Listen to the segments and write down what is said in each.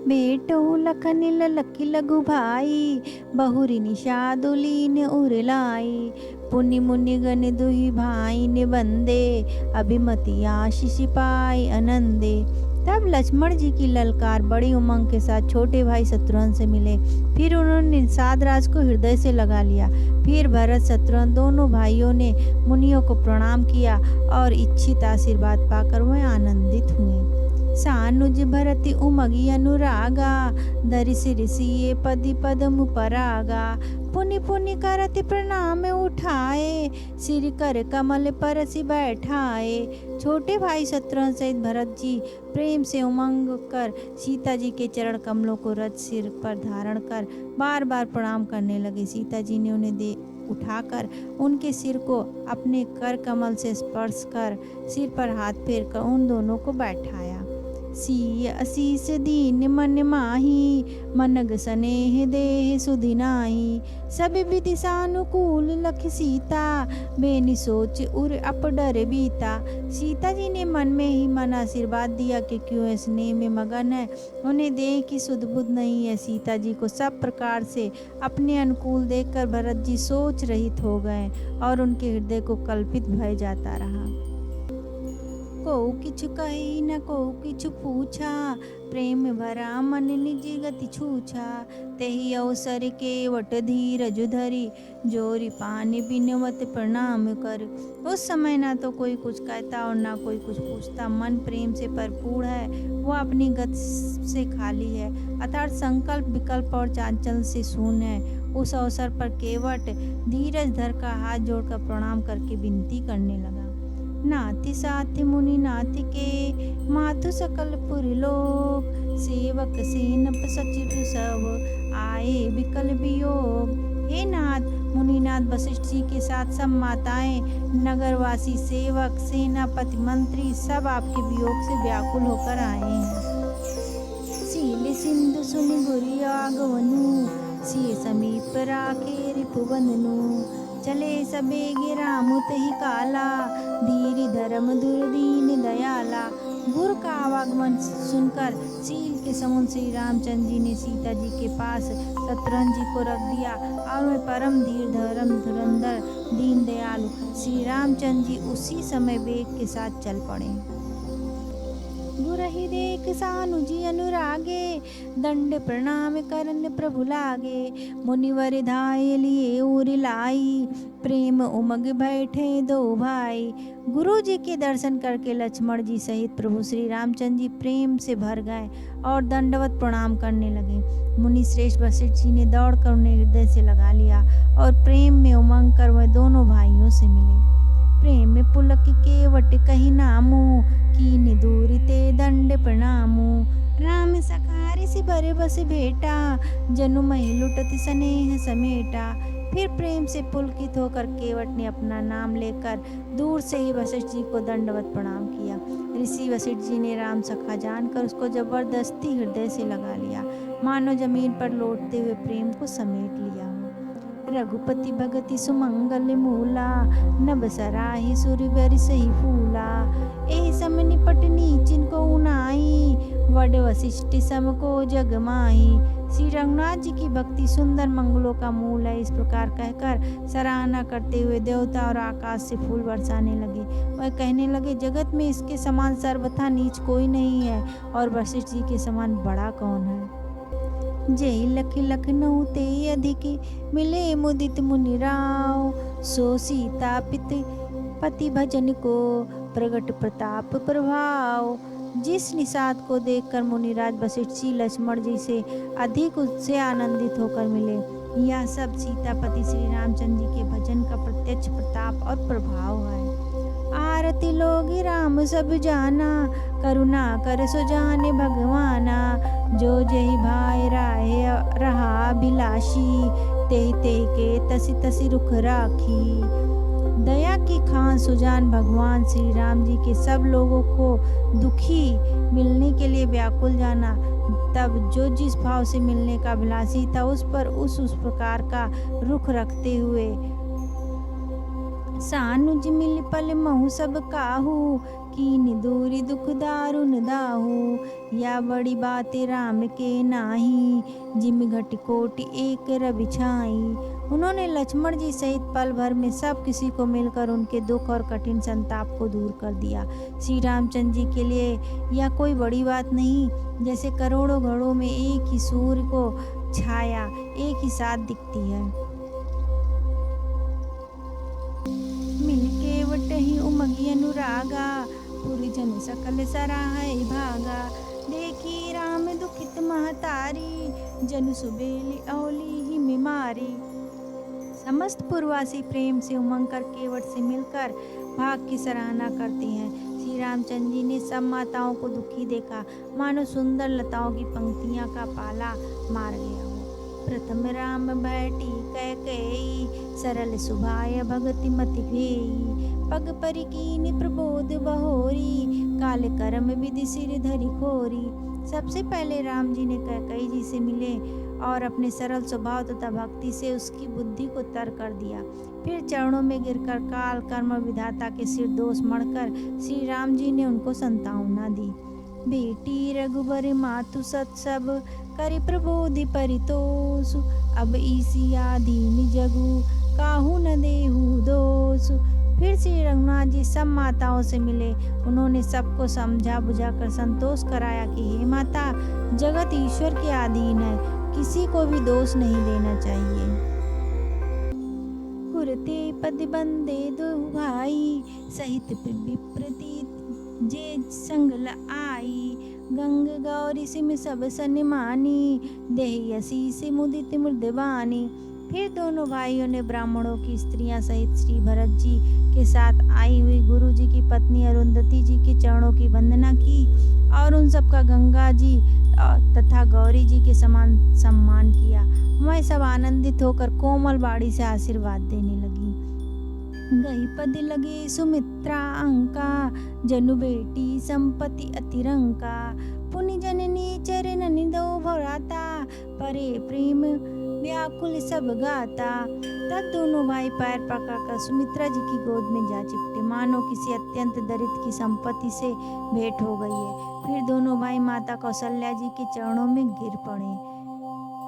बेटो लखन लखी लघु भाई, बहुरी निषादुलीन उरलाई। पुनि मुनि गण दुहि भाई ने बंदे, अभिमति आशीष पाई आनंदे। तब लक्ष्मण जी की ललकार बड़ी उमंग के साथ छोटे भाई शत्रुघ्न से मिले। फिर उन्होंने निषाद राज को हृदय से लगा लिया। फिर भरत शत्रुघ्न दोनों भाइयों ने मुनियों को प्रणाम किया और इच्छित आशीर्वाद पाकर वह आनंदित हुए। सानुज भरति उमगी अनुरागा, धरि सिर सिए पदि पदम परागा। पुनि पुनि करति प्रणाम उठाए, सिर कर कमल परसि बैठाए। छोटे भाई शत्रुघ्न सहित भरत जी प्रेम से उमंग कर सीता जी के चरण कमलों को रथ सिर पर धारण कर बार बार प्रणाम करने लगे। सीता जी ने उन्हें उठाकर उनके सिर को अपने कर कमल से स्पर्श कर सिर पर हाथ फेर कर उन दोनों को बैठाया। सिय असीस दीन मन माही, मनग स्नेह देह सुधि नाहि। सब विधि सानुकूल लखि सीता, बेनि सोच उर अप डर बीता। सीता जी ने मन में ही मन आशीर्वाद दिया कि क्यों स्नेह में मगन है, उन्हें देख कि सुध बुध नहीं है। सीता जी को सब प्रकार से अपने अनुकूल देखकर भरत जी सोच रहित हो गए और उनके हृदय को कल्पित भय जाता रहा। को किछु कही न को किछु पूछा, प्रेम भरा मन निज गति छूछा। तेहि अवसर केवट धीरज धरी, जोरी पानी बिनवत प्रणाम कर। उस समय ना तो कोई कुछ कहता और ना कोई कुछ पूछता। मन प्रेम से भरपूर है, वो अपनी गति से खाली है, अर्थात संकल्प विकल्प और चांचल से शून्य है। उस अवसर पर केवट धीरज धर का हाथ जोड़कर प्रणाम करके विनती करने लगा। नाति साथि मुनि नाति के, मातु सकल पुर लोक। सेवक सेनप सचिव सब, आए विकल वियोग। हे नाथ, मुनिनाथ वशिष्ठ जी के साथ सब माताएं, नगरवासी, सेवक, सेनापति, मंत्री सब आपके वियोग से व्याकुल होकर आए हैं। सील सिंधु सुनि गुरि आगवनु, सिय समीप राखे रिपुबंधनु। चले सबेगे राम तहि काला, धीरि धर्म दुर्दीन दयाला। गुरु का आवागमन सुनकर सील के समुद्र श्री रामचंद्र जी ने सीता जी के पास शत्रुघ्न जी को रख दिया और वे परम धीर धर्म धुरंधर दीन दयालु श्री रामचंद्र जी उसी समय वेग के साथ चल पड़े। गुरहि देख सानुजी अनुरागे, दंड प्रणाम करन प्रभु लागे। मुनिवर धाय लिए उर लाई, प्रेम उमग बैठे दो भाई। गुरु जी के दर्शन करके लक्ष्मण जी सहित प्रभु श्री रामचंद्र जी प्रेम से भर गए और दंडवत प्रणाम करने लगे। मुनि श्रेष्ठ वशिष्ठ जी ने दौड़कर उन्हें हृदय से लगा लिया और प्रेम में उमंग कर वह दोनों भाइयों से मिले। प्रेम में पुलक केवट कही नामो, कीन दूरि ते दंड प्रणामो। राम सखारि सि बर बस भेटा, जनु महि लुटति स्नेह समेटा। फिर प्रेम से पुलकित होकर केवट ने अपना नाम लेकर दूर से ही वशिष्ठ जी को दंडवत प्रणाम किया। ऋषि वशिष्ठ जी ने राम सखा जानकर उसको जबरदस्ती हृदय से लगा लिया, मानो जमीन पर लौटते हुए प्रेम को समेट लिया। रघुपति भगति सुमंगल मूला, नभ सराहि सुरवर सही फूला। एहि सम निपट नीचिन को उनाई, वड वशिष्ठ सम को जग माही। श्री रघुनाथ जी की भक्ति सुंदर मंगलों का मूल है। इस प्रकार कहकर सराहना करते हुए देवता और आकाश से फूल बरसाने लगे। वह कहने लगे, जगत में इसके समान सर्वथा नीच कोई नहीं है और वशिष्ठ जी के समान बड़ा कौन है। जय लख लखनऊ ते अधिक, मिले मुदित मुनि राव। सो सीता पित पति भजन को, प्रगट प्रताप प्रभाव। जिस निषाद को देखकर मुनिराज वशिष्ठ जी लक्ष्मण जी से अधिक उससे आनंदित होकर मिले, यह सब सीतापति श्री रामचंद्र जी के भजन का प्रत्यक्ष प्रताप और प्रभाव है। आरती लोग राम सब जाना, करुणा कर सो जाने भगवाना। जो जही भाई राहे रहा अभिलाषी, तेहि तेहि के तसि तसि रुख राखी। दया की खान सुजान भगवान श्री राम जी के सब लोगों को दुखी मिलने के लिए व्याकुल जाना। तब जो जिस भाव से मिलने का अभिलाषी था उस पर उस प्रकार का रुख रखते हुए सानुज मिल पल महु सब काहू, कीन दूरी दुख दारुन दाहू, या बड़ी बात राम के नाही, जिम घट कोटि एक रवि छाई। उन्होंने लक्ष्मण जी सहित पल भर में सब किसी को मिलकर उनके दुख और कठिन संताप को दूर कर दिया। श्री रामचंद्र जी के लिए यह कोई बड़ी बात नहीं, जैसे करोड़ों घड़ों में एक ही सूर्य को छाया एक ही साथ दिखती है। मिलके वटहि उमगी अनुरागा, पुरि जन सकल सराहै भागा। देखी राम दुखित महतारी, जनु सुबेली औली ही में मारी। समस्त पूर्ववासी प्रेम से उमंग कर केवट से मिलकर भाग की सराहना करते हैं। श्री रामचंद्र जी ने सब माताओं को दुखी देखा, मानो सुंदर लताओं की पंक्तियां का पाला मार गया हो। प्रथम राम बैठी कैकेयी, सरल सुभाय भगति मति भेई। पग परि कीन्ह प्रबोध बहोरी, काल कर्म विधि सिर धरि खोरी। सबसे पहले राम जी ने कैकेयी जी से मिले और अपने सरल स्वभाव तथा भक्ति से उसकी बुद्धि को तर कर दिया। फिर चरणों में गिरकर काल कर्म विधाता के सिर दोष मढ़कर श्री राम जी ने उनको संतावना दी। बेटी रघुबर मातु सत सब, करि प्रबोधि परितोष। अब ईसिया दीन जगु, काहू न देहु दोष। फिर श्री रघुनाथ जी सब माताओं से मिले। उन्होंने सबको समझा बुझाकर संतोष कराया कि हे माता, जगत ईश्वर के अधीन है, किसी को भी दोष नहीं देना चाहिए। कुरते पद बंदे दो भाई, सहित विप्रतीत जे संग आई। गंग गौरी सिम सब सन्मानी, देहि असीस मुदित मृदवानी। फिर दोनों भाइयों ने ब्राह्मणों की स्त्रियां सहित श्री भरत जी के साथ आई हुई गुरु जी की पत्नी अरुंधति जी के चरणों की वंदना की और उन सबका गंगा जी तथा गौरी जी के समान सम्मान किया। वह सब आनंदित होकर कोमल बाड़ी से आशीर्वाद देने लगी। गई पद लगे सुमित्रा अंका, जनु बेटी संपत्ति अतिरंका। पुनि जननी चरण निदो भराता, परे प्रेम व्याकुल सब गाता। तब दोनों भाई पैर पकड़कर सुमित्रा जी की गोद में जा चिपटे, मानो किसी अत्यंत दरिद्र की संपत्ति से भेंट हो गई है। फिर दोनों भाई माता कौशल्या जी के चरणों में गिर पड़े।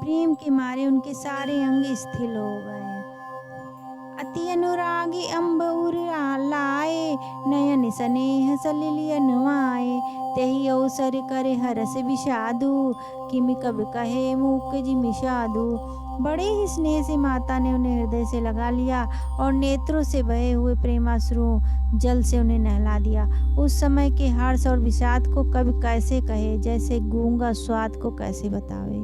प्रेम के मारे उनके सारे अंग स्थिर हो गए। अति अनुरागी अम्ब उर लाए, नयन स्नेह सलिलिय नुआए। तेहि अवसर करे हरस विषादु, किमि कब कहे मूक जिमि साधु। बड़े ही स्नेह से माता ने उन्हें हृदय से लगा लिया और नेत्रों से बहे हुए प्रेमाश्रुओं जल से उन्हें नहला दिया। उस समय के हर्ष और विषाद को कभी कैसे कहे, जैसे गूंगा स्वाद को कैसे बतावे।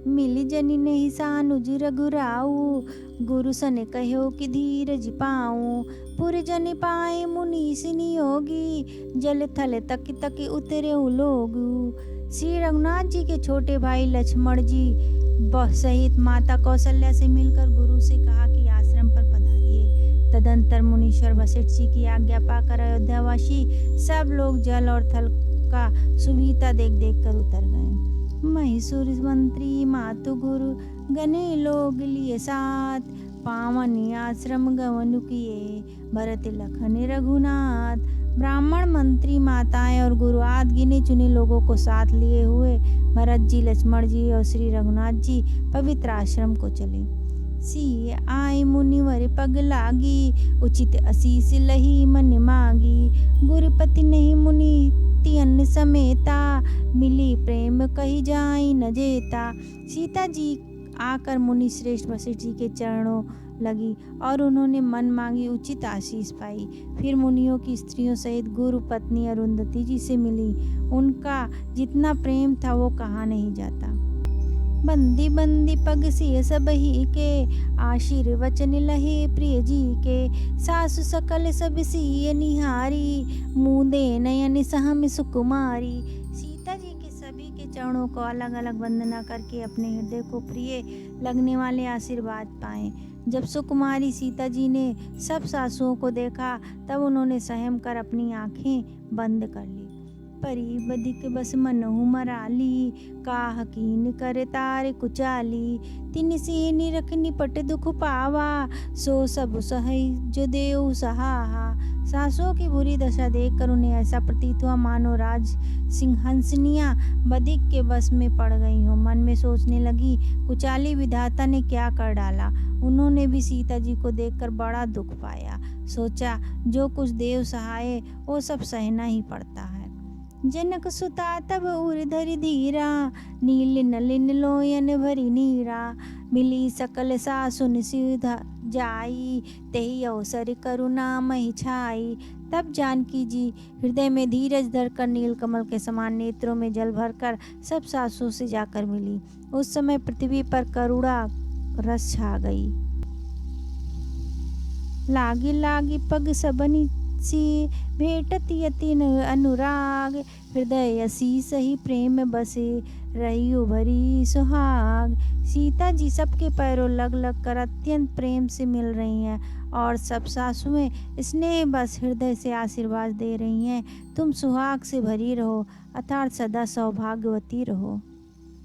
मिली जनी ने ही सानुज रघुराऊ, गुरु सन कहो कि धीरज पाऊं। पुर जन पाए मुनीस नियोगी, जल थल तक तक उतरे लोगु। श्री रघुनाथ जी के छोटे भाई लक्ष्मण जी सहित माता कौशल्या से मिलकर गुरु से कहा कि आश्रम पर पधारिए। तदंतर मुनीश्वर वशिष्ठ जी की आज्ञा पाकर अयोध्यावासी सब लोग जल और थल का सुविधा देख देख कर उतर गए। महिषुर मंत्री मातु गुरु गने लोग लिए साथ, पावन आश्रम गवनु किए, भरत लखन रघुनाथ। ब्राह्मण मंत्री माताएं और गुरु आदि गिने चुने लोगों को साथ लिए हुए भरत जी, लक्ष्मण जी और श्री रघुनाथ जी पवित्र आश्रम को चले। सी आय मुनिवर पग लागी, उचित असीस लही मन मागी। गुरुपति नहीं मुनि तियन समेता, मिली प्रेम कही जाई न जेता। सीता जी आकर मुनि श्रेष्ठ वशिष्ठ जी के चरणों लगी और उन्होंने मन मांगी उचित आशीष पाई। फिर मुनियों की स्त्रियों सहित गुरु पत्नी अरुंधति जी से मिली। उनका जितना प्रेम था वो कहा नहीं जाता। बंदी बंदी पग सिय सब ही के, आशीर्वचन लहे प्रिय जी के। सासु सकल सब सिय निहारी, मुँदे नयन सहम सुकुमारी। सीता जी के सभी के चरणों को अलग अलग वंदना करके अपने हृदय को प्रिय लगने वाले आशीर्वाद पाए। जब सुकुमारी सीता जी ने सब सासुओं को देखा तब उन्होंने सहम कर अपनी आंखें बंद कर ली। परी बधिक बस मनहु मराली, काह कीन करे तारे कुचाली। तिन से निरख निपट दुख पावा, सो सब सहई जो देव सहाहा। सासुओं की बुरी दशा देखकर उन्हें ऐसा प्रतीत हुआ मानो राज सिंहासनियाँ बधिक के बस में पड़ गई हों। मन में सोचने लगी, कुचाली विधाता ने क्या कर डाला। उन्होंने भी सीता जी को देखकर बड़ा दुख पाया। सोचा, जो कुछ देव सहाय वो सब सहना ही पड़ता है। जनक सुता तब उर धरि धीरा, नील नलिन लोयन भरी नीरा। मिली सकल सासुन सिधा जाई, तेहि अवसर करुणा महि छाई। तब जानकी जी हृदय में धीरज धरकर नीलकमल के समान नेत्रों में जल भरकर सब सासुओं से जाकर मिली। उस समय पृथ्वी पर करुणा रस छा गई। लागी लागी पग सबनी सी, भेटत यतिन अनुराग। हृदय असीस ही प्रेम बसे, रही उभरी सुहाग। सीता जी सबके पैरों लग लग कर अत्यंत प्रेम से मिल रही हैं और सब सासुएं स्नेह बस हृदय से आशीर्वाद दे रही हैं, तुम सुहाग से भरी रहो, अर्थात सदा सौभाग्यवती रहो।